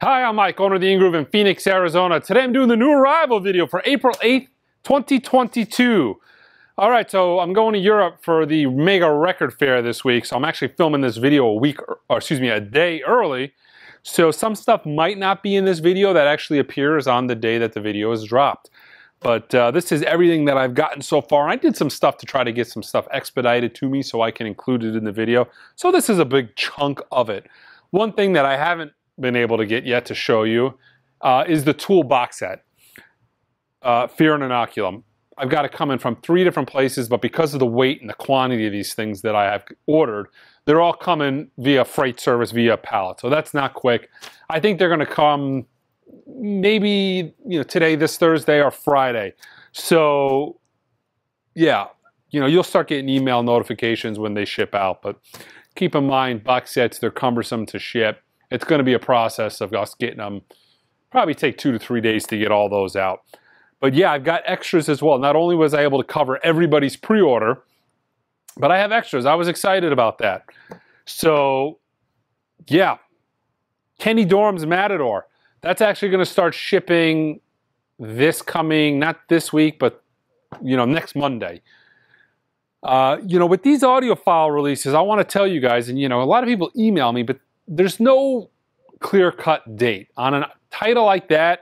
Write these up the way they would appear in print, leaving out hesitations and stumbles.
Hi, I'm Mike, owner of the In-Groove in Phoenix, Arizona. Today I'm doing the new arrival video for April 8th, 2022. All right, so I'm going to Europe for the Mega Record Fair this week, so I'm actually filming this video a day early. So some stuff might not be in this video that actually appears on the day that the video is dropped. But this is everything that I've gotten so far. I did some stuff to try to get some stuff expedited to me so I can include it in the video. So this is a big chunk of it. One thing that I haven't been able to get yet to show you is the tool box set, Fear and Inoculum. I've got it coming from 3 different places, but because of the weight and the quantity of these things that I have ordered, they're all coming via freight service, via pallet. So that's not quick. I think they're going to come maybe today, this Thursday, or Friday. So yeah, you'll start getting email notifications when they ship out. But keep in mind, box sets, they're cumbersome to ship. It's going to be a process of us getting them. Probably take 2 to 3 days to get all those out. But yeah, I've got extras as well. Not only was I able to cover everybody's pre-order, but I have extras. I was excited about that. So yeah, Kenny Dorham's Matador. That's actually going to start shipping this coming, not this week, but next Monday. With these audio file releases, I want to tell you guys, and a lot of people email me, but there's no clear-cut date on a title like that.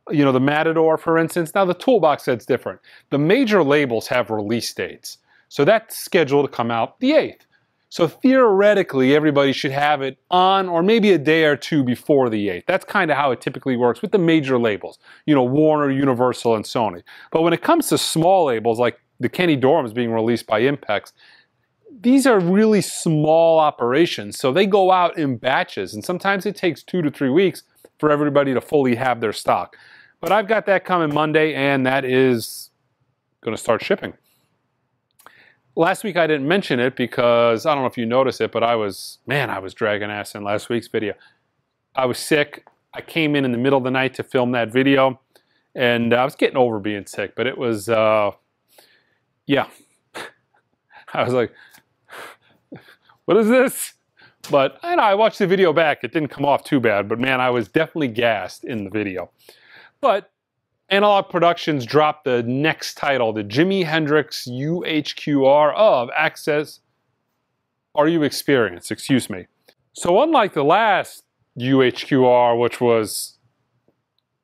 The Matador, for instance. Now the toolbox set's different. The major labels have release dates, so that's scheduled to come out the 8th. So theoretically, everybody should have it on, or maybe a day or two before the 8th. That's kind of how it typically works with the major labels. Warner, Universal, and Sony. But when it comes to small labels like the Kenny Dorham's being released by Impex, these are really small operations, so they go out in batches, and sometimes it takes 2 to 3 weeks for everybody to fully have their stock. But I've got that coming Monday, and that is going to start shipping. Last week I didn't mention it because, I don't know if you noticed it, but I was dragging ass in last week's video. I was sick. I came in the middle of the night to film that video, and I was getting over being sick, but it was, yeah. I was like, what is this? But I watched the video back. It didn't come off too bad, but man, I was definitely gassed in the video. But Analog Productions dropped the next title, the Jimi Hendrix UHQR of Access RU Experience, excuse me. So unlike the last UHQR, which was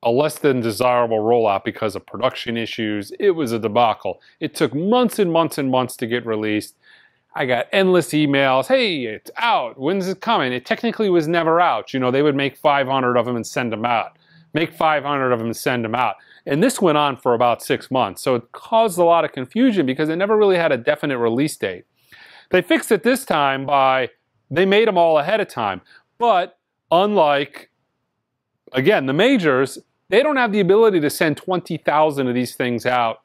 a less than desirable rollout because of production issues, it was a debacle. It took months and months and months to get released. I got endless emails. Hey, it's out. When's it coming? It technically was never out. They would make 500 of them and send them out. Make 500 of them and send them out. And this went on for about 6 months. So it caused a lot of confusion because it never really had a definite release date. They fixed it this time by, they made them all ahead of time. But unlike, again, the majors, they don't have the ability to send 20,000 of these things out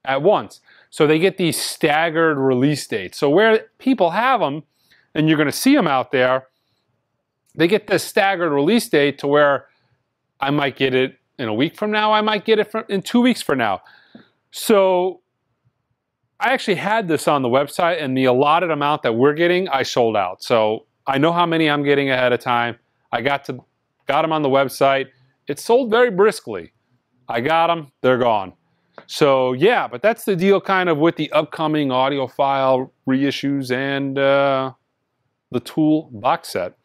at once. So they get these staggered release dates. So where people have them, and you're going to see them out there, they get this staggered release date to where I might get it in a week from now, I might get it in 2 weeks from now. So I actually had this on the website, and the allotted amount that we're getting, I sold out. So I know how many I'm getting ahead of time. I got them on the website. It sold very briskly. I got them, they're gone. So yeah, but that's the deal kind of with the upcoming audiophile reissues and the tool box set.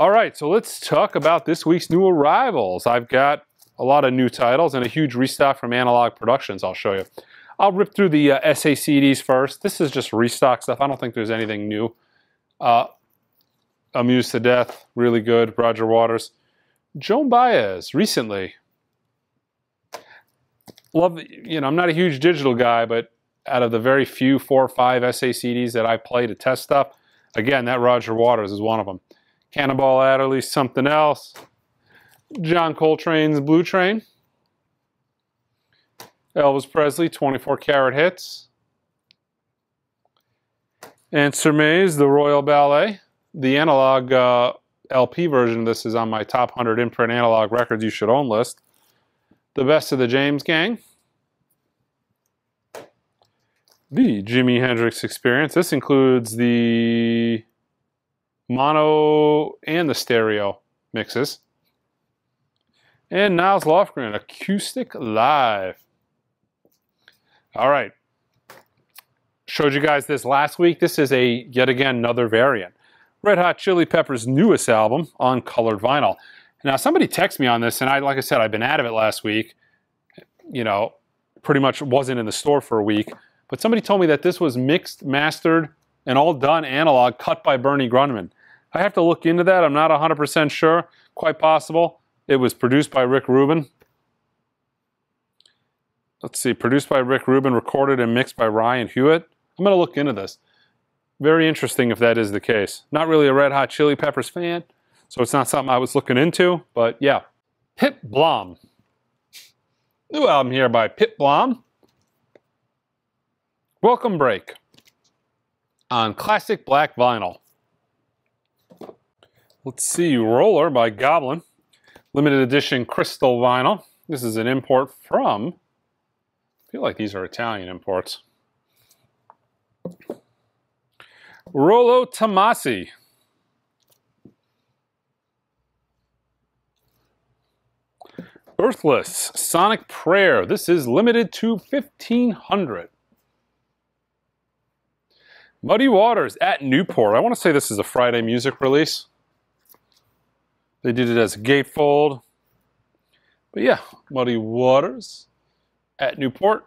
All right, so let's talk about this week's new arrivals. I've got a lot of new titles and a huge restock from Analog Productions I'll show you. I'll rip through the SACDs first. This is just restock stuff. I don't think there's anything new. Amused to Death, really good. Roger Waters. Joan Baez, recently. Love, I'm not a huge digital guy, but out of the very few 4 or 5 SACDs that I play to test stuff, again, that Roger Waters is one of them. Cannonball Adderley, Something Else. John Coltrane's Blue Train. Elvis Presley, 24 Karat Hits. And Surmaze, The Royal Ballet. The analog LP version of this is on my top 100 imprint analog records you should own list. The Best of the James Gang. The Jimi Hendrix Experience. This includes the mono and the stereo. mixes. And Niles Lofgren, Acoustic Live. All right. Showed you guys this last week. This is yet again, another variant. Red Hot Chili Peppers' newest album on colored vinyl. Now, somebody texted me on this, and like I said, I've been out of it last week. You know, pretty much wasn't in the store for a week. But somebody told me that this was mixed, mastered, and all done analog, cut by Bernie Grundman. I have to look into that. I'm not 100% sure. Quite possible. It was produced by Rick Rubin. Let's see, produced by Rick Rubin, recorded and mixed by Ryan Hewitt. I'm going to look into this. Very interesting if that is the case. Not really a Red Hot Chili Peppers fan, so it's not something I was looking into, but yeah. Pip Blom. New album here by Pip Blom. Welcome Break on classic black vinyl. Let's see, Roller by Goblin. Limited edition crystal vinyl. This is an import from, I feel like these are Italian imports. Rollo Tomasi. Earthless, Sonic Prayer. This is limited to 1,500. Muddy Waters at Newport. I want to say this is a Friday music release. They did it as a gatefold. But yeah, Muddy Waters at Newport.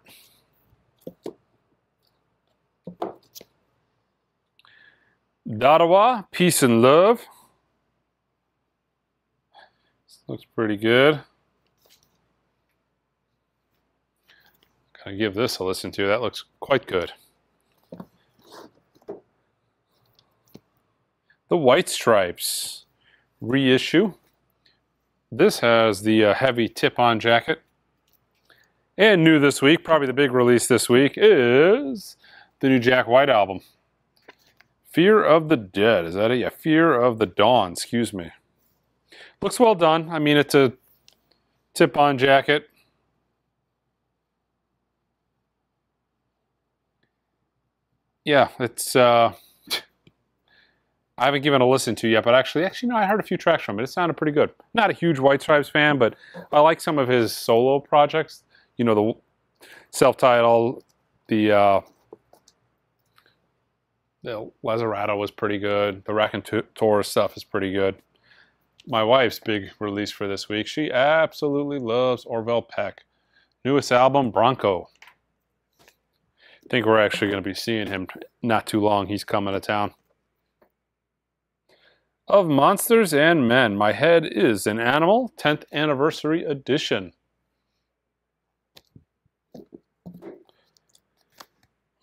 Dadawa, Peace and Love. This looks pretty good. Gotta give this a listen to. That looks quite good. The White Stripes reissue. This has the heavy tip-on jacket. And new this week, probably the big release this week, is the new Jack White album. Fear of the Dead. Is that it? Yeah, Fear of the Dawn, excuse me. Looks well done. I mean, it's a tip-on jacket. Yeah, it's... I haven't given a listen to yet, but actually, no, I heard a few tracks from it. It sounded pretty good. Not a huge White Stripes fan, but I like some of his solo projects. You know, the self-titled, the Lazaretto was pretty good. The Raconteur stuff is pretty good. My wife's big release for this week. She absolutely loves Orville Peck. Newest album, Bronco. I think we're actually going to be seeing him not too long. He's coming to town. Of Monsters and Men, My Head is an Animal, 10th Anniversary Edition. What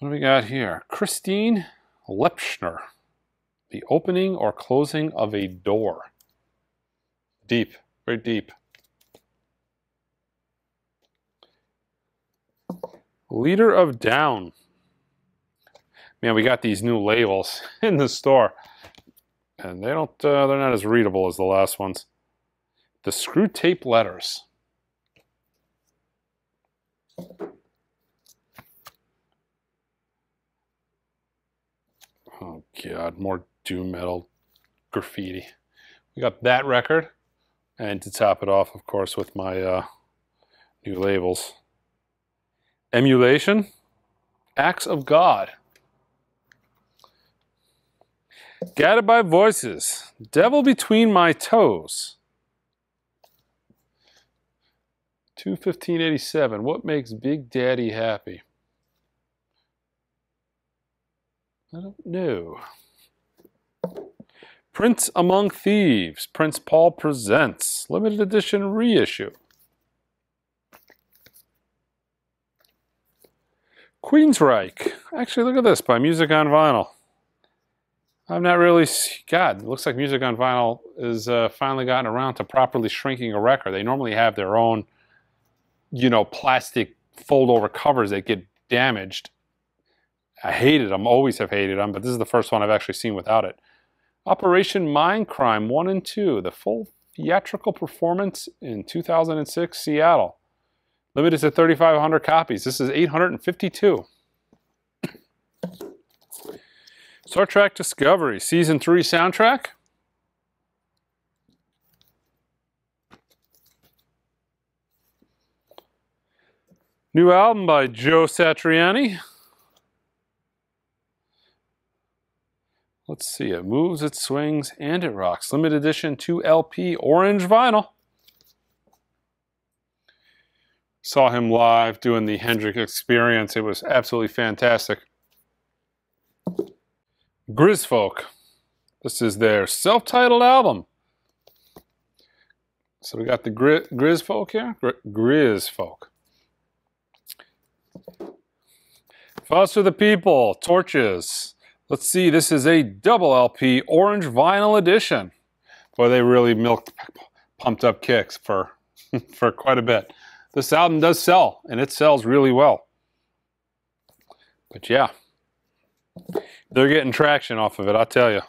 do we got here? Christine Lepschner, The Opening or Closing of a Door. Deep, very deep. Leader of Down. Man, we got these new labels in the store. And they're not as readable as the last ones. The Screw Tape Letters. Oh God, more doom metal graffiti. We got that record. And to top it off, of course, with my new labels. Emulation. Acts of God. Guided by Voices, Devil Between My Toes. 2/15/87. What makes Big Daddy happy? I don't know. Prince Among Thieves, Prince Paul Presents, limited edition reissue. Queensryche. Actually, look at this, by Music on Vinyl. I've not really, God, it looks like Music on Vinyl has finally gotten around to properly shrinking a record. They normally have their own, you know, plastic fold-over covers that get damaged. I hated them, always have hated them, but this is the first one I've actually seen without it. Operation Mindcrime 1 and 2, the full theatrical performance in 2006, Seattle. Limited to 3,500 copies. This is 852. Star Trek Discovery, Season 3 soundtrack. New album by Joe Satriani. Let's see, it moves, it swings, and it rocks. Limited edition 2 LP orange vinyl. Saw him live doing the Hendrix Experience. It was absolutely fantastic. Grizfolk. This is their self-titled album. So we got the Grizfolk here. Grizfolk. Foster the People. Torches. Let's see, this is a double LP orange vinyl edition. Boy, they really pumped up kicks for, for quite a bit. This album does sell, and it sells really well. But yeah, they're getting traction off of it, I'll tell you.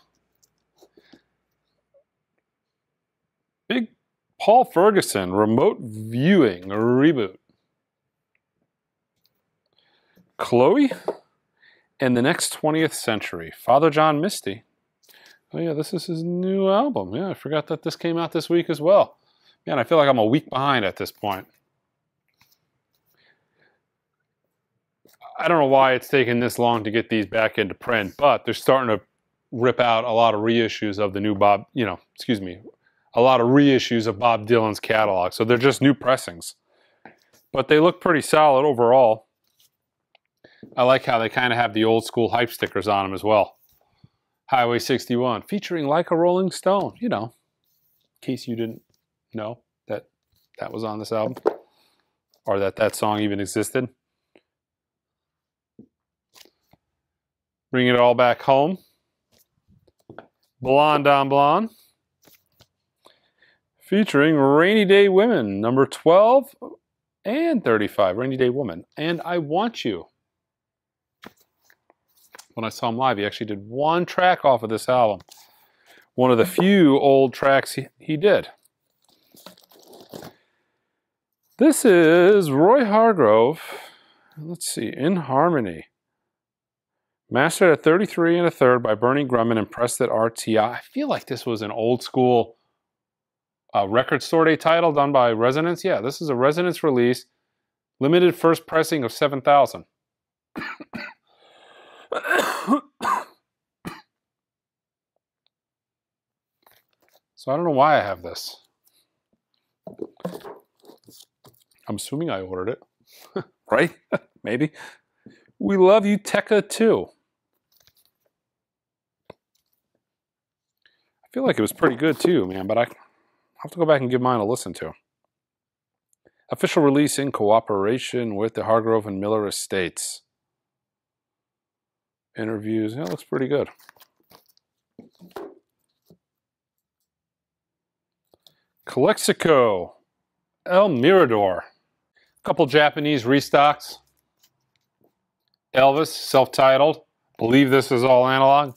Big Paul Ferguson, Remote Viewing Reboot. Chloe and the Next 20th Century. Father John Misty. Oh yeah, this is his new album. Yeah, I forgot that this came out this week as well. Man, I feel like I'm a week behind at this point. I don't know why it's taken this long to get these back into print, but they're starting to rip out a lot of reissues of the new a lot of reissues of Bob Dylan's catalog. So they're just new pressings. But they look pretty solid overall. I like how they kind of have the old school hype stickers on them as well. Highway 61, featuring Like a Rolling Stone. You know, in case you didn't know that that was on this album. Or that that song even existed. Bring It All Back Home. Blonde on Blonde. Featuring Rainy Day Women, number 12 and 35. Rainy Day Woman. And I Want You. When I saw him live, he actually did one track off of this album. One of the few old tracks he did. This is Roy Hargrove. Let's see, In Harmony. Mastered at 33 1/3 by Bernie Grumman and pressed at RTI. I feel like this was an old school record store day title done by Resonance. Yeah, this is a Resonance release. Limited first pressing of 7,000. So I don't know why I have this. I'm assuming I ordered it. Right? Maybe. We Love You, Tekka 2. I feel like it was pretty good too, man, but I'll have to go back and give mine a listen to. Official release in cooperation with the Hargrove and Miller Estates. Interviews, yeah, looks pretty good. Calexico, El Mirador. A couple Japanese restocks. Elvis, self-titled. Believe this is all analog.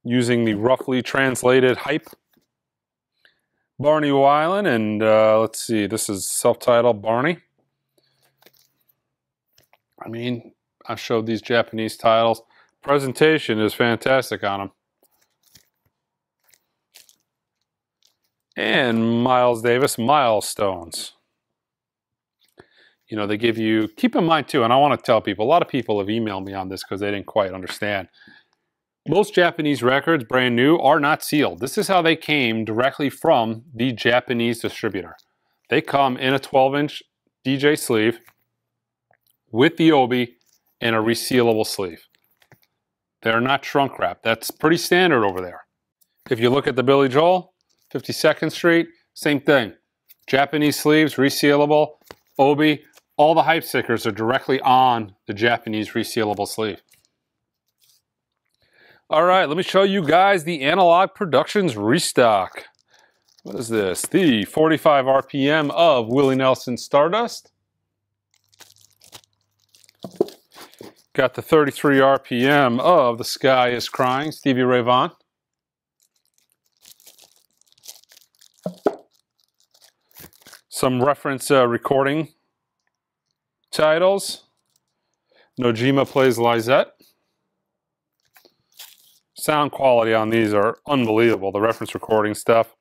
Using the roughly translated hype. Barney Weiland, and let's see, this is self-titled Barney. I mean, I showed these Japanese titles. Presentation is fantastic on them. And Miles Davis, Milestones. You know, they give you, keep in mind too, and I want to tell people, a lot of people have emailed me on this because they didn't quite understand. Most Japanese records, brand new, are not sealed. This is how they came directly from the Japanese distributor. They come in a 12-inch DJ sleeve with the obi and a resealable sleeve. They're not shrunk wrapped. That's pretty standard over there. If you look at the Billy Joel, 52nd Street, same thing. Japanese sleeves, resealable, obi. All the hype stickers are directly on the Japanese resealable sleeve. All right, let me show you guys the Analog Productions Restock. What is this? The 45 RPM of Willie Nelson Stardust. Got the 33 RPM of The Sky is Crying, Stevie Ray Vaughan. Some reference recording titles. Nojima Plays Lizette. Sound quality on these are unbelievable. The reference recording stuff.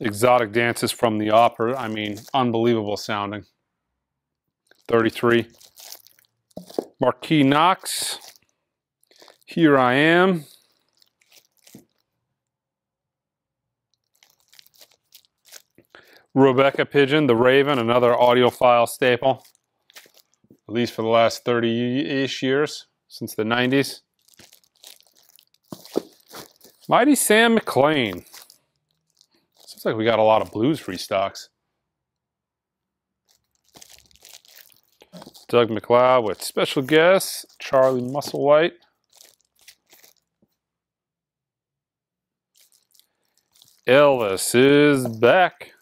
Exotic Dances from the Opera. I mean, unbelievable sounding. 33. Marquis Knox. Here I Am. Rebecca Pigeon, the Raven, another audiophile staple. At least for the last 30-ish years, since the 90s. Mighty Sam McLean. Seems like we got a lot of blues restocks. Doug McLeod with special guest, Charlie Musselwhite. Elvis is back.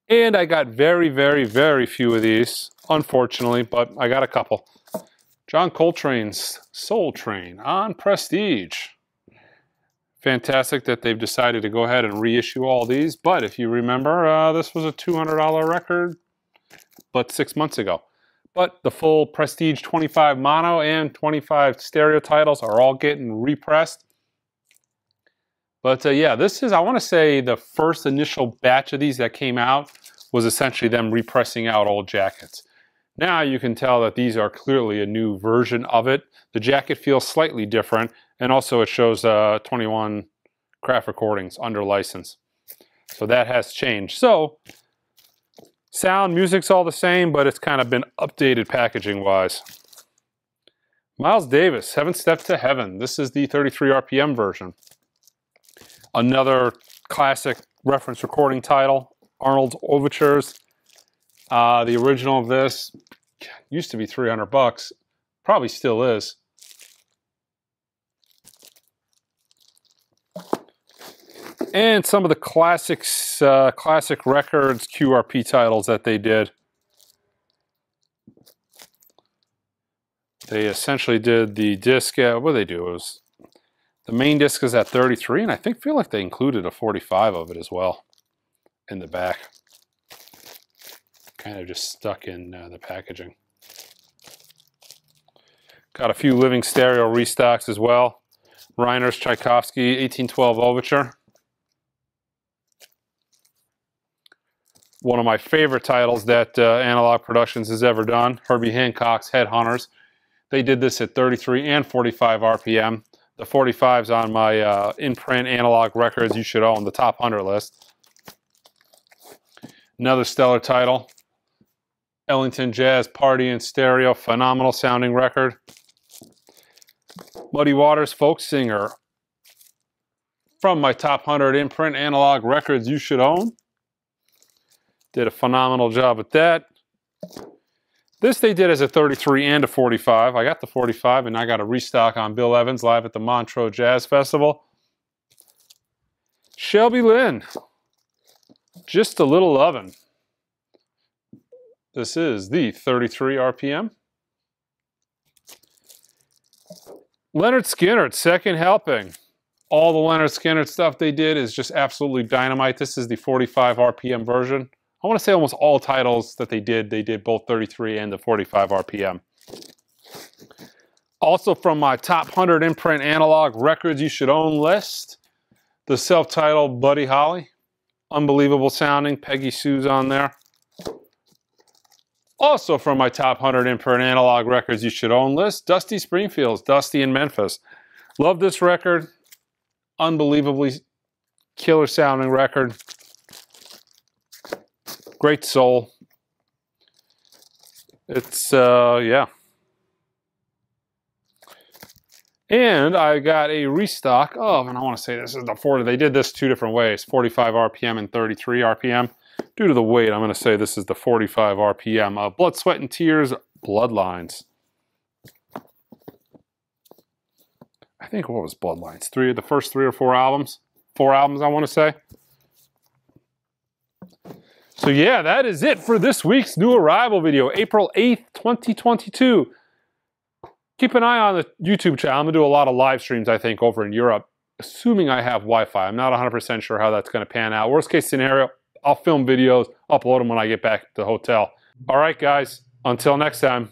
And I got very, very, very few of these, unfortunately, but I got a couple. John Coltrane's Soul Train on Prestige. Fantastic that they've decided to go ahead and reissue all these, but if you remember, this was a $200 record, but 6 months ago. But the full Prestige 25 mono and 25 stereo titles are all getting repressed. But yeah, this is, I want to say, the first initial batch of these that came out was essentially them repressing out old jackets. Now you can tell that these are clearly a new version of it. The jacket feels slightly different, and also it shows 21 craft recordings under license. So that has changed. So sound, music's all the same, but it's kind of been updated packaging-wise. Miles Davis, 7 Steps to Heaven. This is the 33 RPM version. Another classic reference recording title, Arnold's Overtures. The original of this used to be 300 bucks. Probably still is. And some of the classics, classic records, QRP titles that they did. They essentially did the disc, what did they do? It was, the main disc is at 33, and I feel like they included a 45 of it as well in the back. Kind of just stuck in the packaging. Got a few living stereo restocks as well. Reiner's Tchaikovsky 1812 Overture. One of my favorite titles that Analog Productions has ever done, Herbie Hancock's Headhunters. They did this at 33 and 45 RPM. The 45's on my in-print analog records you should own, the top 100 list. Another stellar title, Ellington Jazz Party in Stereo, phenomenal sounding record. Muddy Waters Folk Singer, from my top 100 in-print analog records you should own. Did a phenomenal job with that. This they did as a 33 and a 45. I got the 45 and I got a restock on Bill Evans live at the Montreux Jazz Festival. Shelby Lynn, Just a Little Lovin'. This is the 33 RPM. Leonard Skinner, Second Helping. All the Leonard Skinner stuff they did is just absolutely dynamite. This is the 45 RPM version. I want to say almost all titles that they did both 33 and the 45 RPM. Also from my top 100 imprint analog records you should own list, the self-titled Buddy Holly. Unbelievable sounding, Peggy Sue's on there. Also from my top 100 imprint analog records you should own list, Dusty Springfield's Dusty in Memphis. Love this record. Unbelievably killer sounding record. Great soul. It's, yeah. And I got a restock of, and I want to say this is the 40, they did this 2 different ways, 45 RPM and 33 RPM. Due to the weight, I'm going to say this is the 45 RPM. Blood, Sweat, and Tears, Bloodlines. I think, what was Bloodlines? The first 3 or 4 albums? 4 albums, I want to say. So yeah, that is it for this week's new arrival video, April 8th, 2022. Keep an eye on the YouTube channel. I'm going to do a lot of live streams, I think, over in Europe, assuming I have Wi-Fi. I'm not 100% sure how that's going to pan out. Worst case scenario, I'll film videos, upload them when I get back to the hotel. All right, guys, until next time.